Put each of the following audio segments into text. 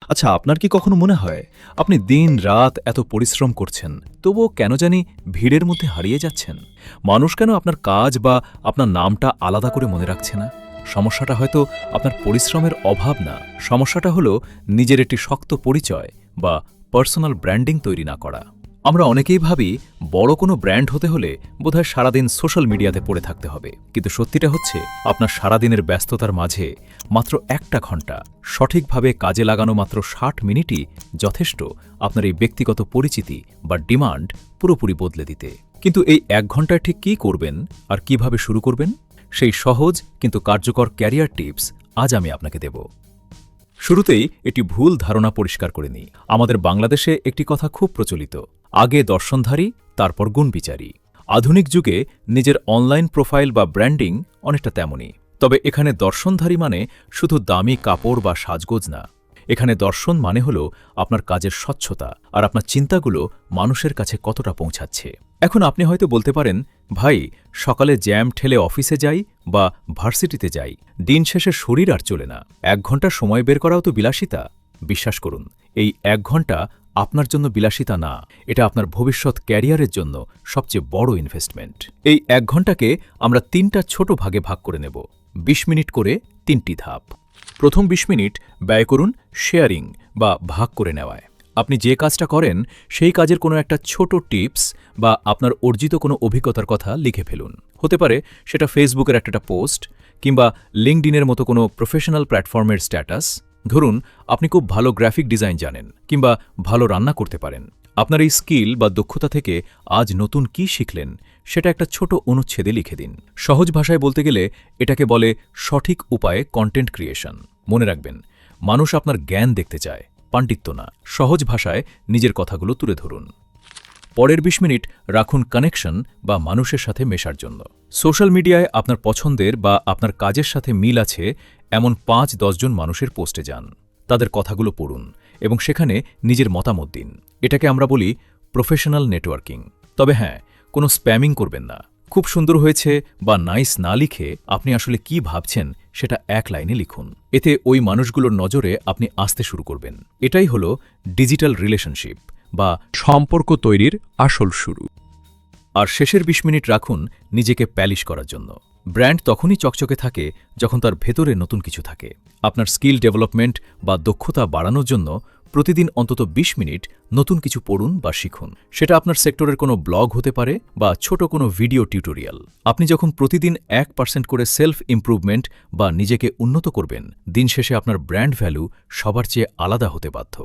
আচ্ছা, আপনার কি কখনো মনে হয় আপনি দিন-রাত এত পরিশ্রম করছেন, তবুও কেন জানি ভিড়ের মধ্যে হারিয়ে যাচ্ছেন? মানুষ কেন আপনার কাজ বা আপনার নামটা আলাদা করে মনে রাখছে না? সমস্যাটা হয়তো আপনার পরিশ্রমের অভাব না, সমস্যাটা হলো নিজের একটি শক্ত পরিচয় বা পার্সোনাল ব্র্যান্ডিং তৈরি না করা। আমরা অনেকেই ভাবি বড় কোনো ব্র্যান্ড হতে হলে বোধহয় সারাদিন সোশ্যাল মিডিয়াতে পড়ে থাকতে হবে, কিন্তু সত্যিটা হচ্ছে আপনার সারাদিনের ব্যস্ততার মাঝে মাত্র একটা ঘন্টা সঠিকভাবে কাজে লাগানো, মাত্র ৬০ মিনিটই যথেষ্ট আপনার এই ব্যক্তিগত পরিচিতি বা ডিমান্ড পুরোপুরি বদলে দিতে। কিন্তু এই ১ ঘন্টায় ঠিক কী করবেন আর কিভাবে শুরু করবেন, সেই সহজ কিন্তু কার্যকর ক্যারিয়ার টিপস আজ আমি আপনাকে দেব। শুরুতেই একটি ভুল ধারণা পরিষ্কার করে নিই। আমাদের বাংলাদেশে একটি কথা খুব প্রচলিত, আগে দর্শনধারী তারপর গুণবিচারী। আধুনিক যুগে নিজের অনলাইন প্রোফাইল বা ব্র্যান্ডিং অনেকটা তেমনই। তবে এখানে দর্শনধারী মানে শুধু দামি কাপড় বা সাজগোজ না। এখানে দর্শন মানে হল আপনার কাজের স্বচ্ছতা আর আপনার চিন্তাগুলো মানুষের কাছে কতটা পৌঁছাচ্ছে। এখন আপনি হয়তো বলতে পারেন, ভাই, সকালে জ্যাম ঠেলে অফিসে যাই বা ভার্সিটিতে যাই, দিন শেষে শরীর আর চলে না। ১ ঘন্টা সময় বের করাও তো বিলাসিতা। বিশ্বাস করুন, এই ১ ঘন্টা আপনার জন্য বিলাসিতা না, এটা আপনার ভবিষ্যৎ ক্যারিয়ারের জন্য সবচেয়ে বড় ইনভেস্টমেন্ট। এই ১ ঘন্টাকে আমরা ৩টা ছোট ভাগে ভাগ করে নেব, ২০ মিনিট করে ৩টি ধাপ। প্রথম ২০ মিনিট ব্যয় করুন শেয়ারিং বা ভাগ করে নেওয়ায়। আপনি যে কাজটা করেন সেই কাজের কোনো একটা ছোট টিপস বা আপনার অর্জিত কোনো অভিজ্ঞতার কথা লিখে ফেলুন। হতে পারে সেটা ফেসবুকের একটা পোস্ট কিংবা লিঙ্কডইনের মতো কোনো প্রফেশনাল প্ল্যাটফর্মের স্ট্যাটাস। ধরুন, আপনি খুব ভালো গ্রাফিক ডিজাইন জানেন কিংবা ভালো রান্না করতে পারেন। আপনার এই স্কিল বা দক্ষতা থেকে আজ নতুন কি শিখলেন সেটা একটা ছোট অনুচ্ছেদে লিখে দিন। সহজ ভাষায় বলতে গেলে এটাকে বলে সঠিক উপায়ে কন্টেন্ট ক্রিয়েশন। মনে রাখবেন, মানুষ আপনার জ্ঞান দেখতে চায়, পাণ্ডিত্য না। সহজ ভাষায় নিজের কথাগুলো তুলে ধরুন। পরের ২০ মিনিট রাখুন কানেকশন বা মানুষের সাথে মেশার জন্য। সোশ্যাল মিডিয়ায় আপনার পছন্দের বা আপনার কাজের সাথে মিল আছে এমন ৫-১০ জন মানুষের পোস্টে যান, তাদের কথাগুলো পড়ুন এবং সেখানে নিজের মতামত দিন। এটাকে আমরা বলি প্রফেশনাল নেটওয়ার্কিং। তবে হ্যাঁ, কোনো স্প্যামিং করবেন না। খুব সুন্দর হয়েছে বা নাইস না লিখে আপনি আসলে কি ভাবছেন সেটা ১ লাইনে লিখুন। এতে ওই মানুষগুলোর নজরে আপনি আসতে শুরু করবেন। এটাই হলো ডিজিটাল রিলেশনশিপ বা সম্পর্ক তৈরির আসল শুরু। আর শেষের ২০ মিনিট রাখুন নিজেকে প্যালিশ করার জন্য। ব্র্যান্ড তখনই চকচকে থাকে যখন তার ভেতরে নতুন কিছু থাকে। আপনার স্কিল ডেভেলপমেন্ট বা দক্ষতা বাড়ানোর জন্য প্রতিদিন অন্তত ২০ মিনিট নতুন কিছু পড়ুন বা শিখুন। সেটা আপনার সেক্টরের কোনো ব্লগ হতে পারে বা ছোট কোনো ভিডিও টিউটোরিয়াল। আপনি যখন প্রতিদিন ১% করে সেলফ ইমপ্রুভমেন্ট বা নিজেকে উন্নত করবেন, দিন শেষে আপনার ব্র্যান্ড ভ্যালু সবার চেয়ে আলাদা হতে বাধ্য।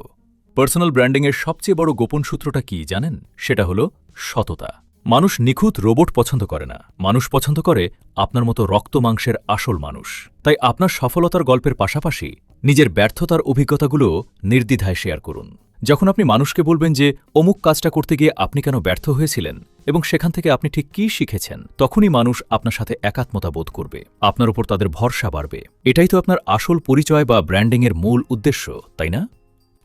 পার্সোনাল ব্র্যান্ডিংয়ের সবচেয়ে বড় গোপন সূত্রটা কি জানেন? সেটা হলো সততা। মানুষ নিখুঁত রোবট পছন্দ করে না, মানুষ পছন্দ করে আপনার মতো রক্ত মাংসের আসল মানুষ। তাই আপনার সফলতার গল্পের পাশাপাশি নিজের ব্যর্থতার অভিজ্ঞতাগুলো নির্দ্বিধায় শেয়ার করুন। যখন আপনি মানুষকে বলবেন যে অমুক কাজটা করতে গিয়ে আপনি কেন ব্যর্থ হয়েছিলেন এবং সেখান থেকে আপনি ঠিক কী শিখেছেন, তখনই মানুষ আপনার সাথে একাত্মতা বোধ করবে, আপনার উপর তাদের ভরসা বাড়বে। এটাই তো আপনার আসল পরিচয় বা ব্র্যান্ডিংয়ের মূল উদ্দেশ্য, তাই না?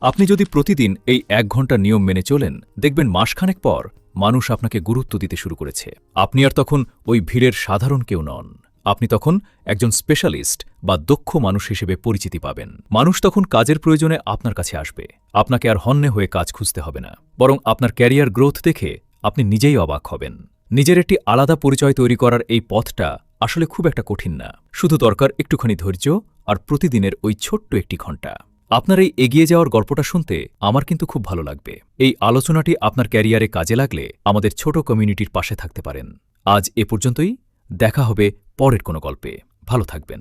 আপনি যদি প্রতিদিন এই ১ ঘন্টা নিয়ম মেনে চলেন, দেখবেন মাসখানেক পর মানুষ আপনাকে গুরুত্ব দিতে শুরু করেছে। আপনি আর তখন ওই ভিড়ের সাধারণ কেউ নন। আপনি তখন একজন স্পেশালিস্ট বা দক্ষ মানুষ হিসেবে পরিচিতি পাবেন। মানুষ তখন কাজের প্রয়োজনে আপনার কাছে আসবে। আপনাকে আর হন্যে হয়ে কাজ খুঁজতে হবে না, বরং আপনার ক্যারিয়ার গ্রোথ দেখে আপনি নিজেই অবাক হবেন। নিজের একটি আলাদা পরিচয় তৈরি করার এই পথটা আসলে খুব একটা কঠিন না। শুধু দরকার একটুখানি ধৈর্য আর প্রতিদিনের ওই ছোট্ট একটি ঘন্টা। আপনার এই এগিয়ে যাওয়ার গল্পটা শুনতে আমার কিন্তু খুব ভালো লাগবে। এই আলোচনাটি আপনার ক্যারিয়ারে কাজে লাগলে আমাদের ছোট কমিউনিটির পাশে থাকতে পারেন। আজ এ পর্যন্তই। দেখা হবে পরের কোনো গল্পে। ভালো থাকবেন।